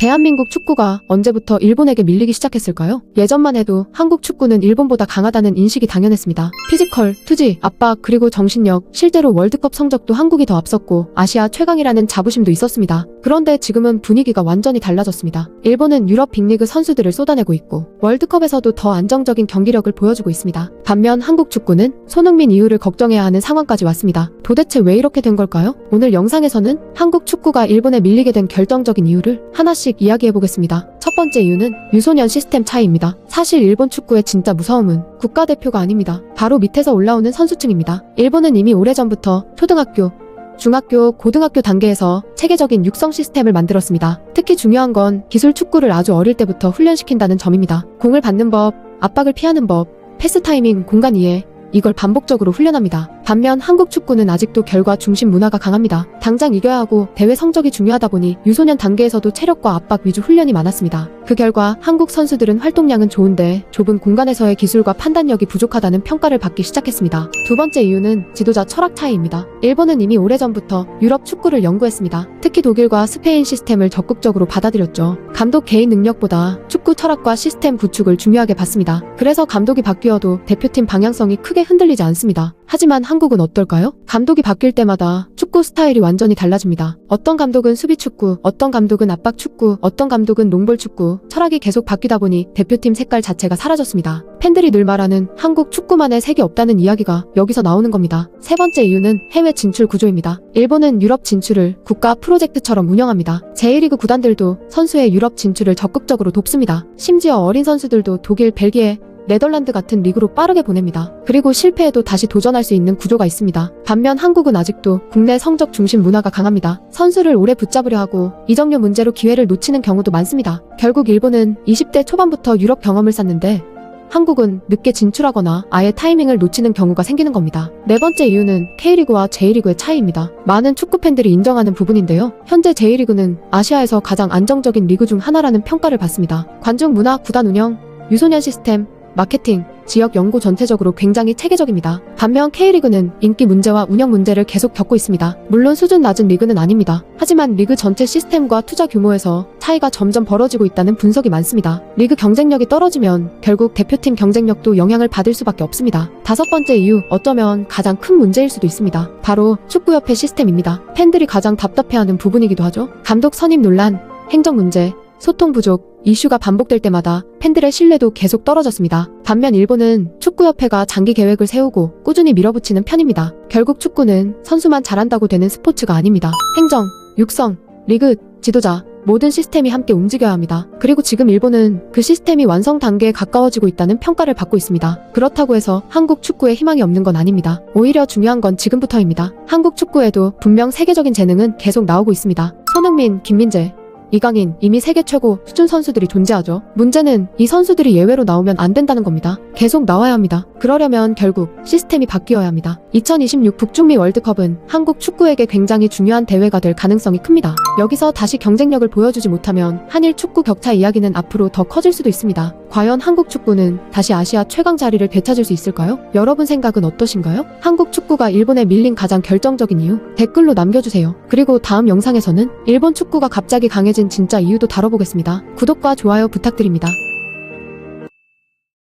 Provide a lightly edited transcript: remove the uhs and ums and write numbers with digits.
대한민국 축구가 언제부터 일본에게 밀리기 시작했을까요? 예전만 해도 한국 축구는 일본보다 강하다는 인식이 당연했습니다. 피지컬, 투지, 압박, 그리고 정신력, 실제로 월드컵 성적도 한국이 더 앞섰고 아시아 최강이라는 자부심도 있었습니다. 그런데 지금은 분위기가 완전히 달라졌습니다. 일본은 유럽 빅리그 선수들을 쏟아내고 있고 월드컵에서도 더 안정적인 경기력을 보여주고 있습니다. 반면 한국 축구는 손흥민 이후를 걱정해야 하는 상황까지 왔습니다. 도대체 왜 이렇게 된 걸까요? 오늘 영상에서는 한국 축구가 일본에 밀리게 된 결정적인 이유를 하나씩 이야기해보겠습니다. 첫 번째 이유는 유소년 시스템 차이입니다. 사실 일본 축구의 진짜 무서움은 국가대표가 아닙니다. 바로 밑에서 올라오는 선수층입니다. 일본은 이미 오래전부터 초등학교, 중학교, 고등학교 단계에서 체계적인 육성 시스템을 만들었습니다. 특히 중요한 건 기술 축구를 아주 어릴 때부터 훈련시킨다는 점입니다. 공을 받는 법, 압박을 피하는 법, 패스 타이밍, 공간 이해, 이걸 반복적으로 훈련합니다. 반면 한국 축구는 아직도 결과 중심 문화가 강합니다. 당장 이겨야 하고 대회 성적이 중요하다 보니 유소년 단계에서도 체력과 압박 위주 훈련이 많았습니다. 그 결과 한국 선수들은 활동량은 좋은데 좁은 공간에서의 기술과 판단력이 부족하다는 평가를 받기 시작했습니다. 두 번째 이유는 지도자 철학 차이입니다. 일본은 이미 오래전부터 유럽 축구를 연구했습니다. 특히 독일과 스페인 시스템을 적극적으로 받아들였죠. 감독 개인 능력보다 축구 철학과 시스템 구축을 중요하게 봤습니다. 그래서 감독이 바뀌어도 대표팀 방향성이 크게 흔들리지 않습니다. 하지만 한국은 어떨까요? 감독이 바뀔 때마다 축구 스타일이 완전히 달라집니다. 어떤 감독은 수비 축구, 어떤 감독은 압박 축구, 어떤 감독은 롱볼 축구, 철학이 계속 바뀌다 보니 대표팀 색깔 자체가 사라졌습니다. 팬들이 늘 말하는 한국 축구만의 색이 없다는 이야기가 여기서 나오는 겁니다. 세 번째 이유는 해외 진출 구조입니다. 일본은 유럽 진출을 국가 프로젝트처럼 운영합니다. 제1리그 구단들도 선수의 유럽 진출을 적극적으로 돕습니다. 심지어 어린 선수들도 독일, 벨기에, 네덜란드 같은 리그로 빠르게 보냅니다. 그리고 실패해도 다시 도전할 수 있는 구조가 있습니다. 반면 한국은 아직도 국내 성적 중심 문화가 강합니다. 선수를 오래 붙잡으려 하고 이적료 문제로 기회를 놓치는 경우도 많습니다. 결국 일본은 20대 초반부터 유럽 경험을 쌓는데 한국은 늦게 진출하거나 아예 타이밍을 놓치는 경우가 생기는 겁니다. 네 번째 이유는 K리그와 J리그의 차이입니다. 많은 축구 팬들이 인정하는 부분인데요. 현재 J리그는 아시아에서 가장 안정적인 리그 중 하나라는 평가를 받습니다. 관중 문화, 구단 운영, 유소년 시스템, 마케팅, 지역 연고 전체적으로 굉장히 체계적입니다. 반면 K리그는 인기 문제와 운영 문제를 계속 겪고 있습니다. 물론 수준 낮은 리그는 아닙니다. 하지만 리그 전체 시스템과 투자 규모에서 차이가 점점 벌어지고 있다는 분석이 많습니다. 리그 경쟁력이 떨어지면 결국 대표팀 경쟁력도 영향을 받을 수밖에 없습니다. 다섯 번째 이유, 어쩌면 가장 큰 문제일 수도 있습니다. 바로 축구협회 시스템입니다. 팬들이 가장 답답해하는 부분이기도 하죠. 감독 선임 논란, 행정 문제, 소통 부족, 이슈가 반복될 때마다 팬들의 신뢰도 계속 떨어졌습니다. 반면 일본은 축구협회가 장기 계획을 세우고 꾸준히 밀어붙이는 편입니다. 결국 축구는 선수만 잘한다고 되는 스포츠가 아닙니다. 행정, 육성, 리그, 지도자, 모든 시스템이 함께 움직여야 합니다. 그리고 지금 일본은 그 시스템이 완성 단계에 가까워지고 있다는 평가를 받고 있습니다. 그렇다고 해서 한국 축구에 희망이 없는 건 아닙니다. 오히려 중요한 건 지금부터입니다. 한국 축구에도 분명 세계적인 재능은 계속 나오고 있습니다. 손흥민, 김민재, 이강인, 이미 세계 최고 수준 선수들이 존재하죠. 문제는 이 선수들이 예외로 나오면 안 된다는 겁니다. 계속 나와야 합니다. 그러려면 결국 시스템이 바뀌어야 합니다. 2026 북중미 월드컵은 한국 축구에게 굉장히 중요한 대회가 될 가능성이 큽니다. 여기서 다시 경쟁력을 보여주지 못하면 한일 축구 격차 이야기는 앞으로 더 커질 수도 있습니다. 과연 한국 축구는 다시 아시아 최강 자리를 되찾을 수 있을까요? 여러분 생각은 어떠신가요? 한국 축구가 일본에 밀린 가장 결정적인 이유 댓글로 남겨주세요. 그리고 다음 영상에서는 일본 축구가 갑자기 강해진 진짜 이유도 다뤄보겠습니다. 구독과 좋아요 부탁드립니다.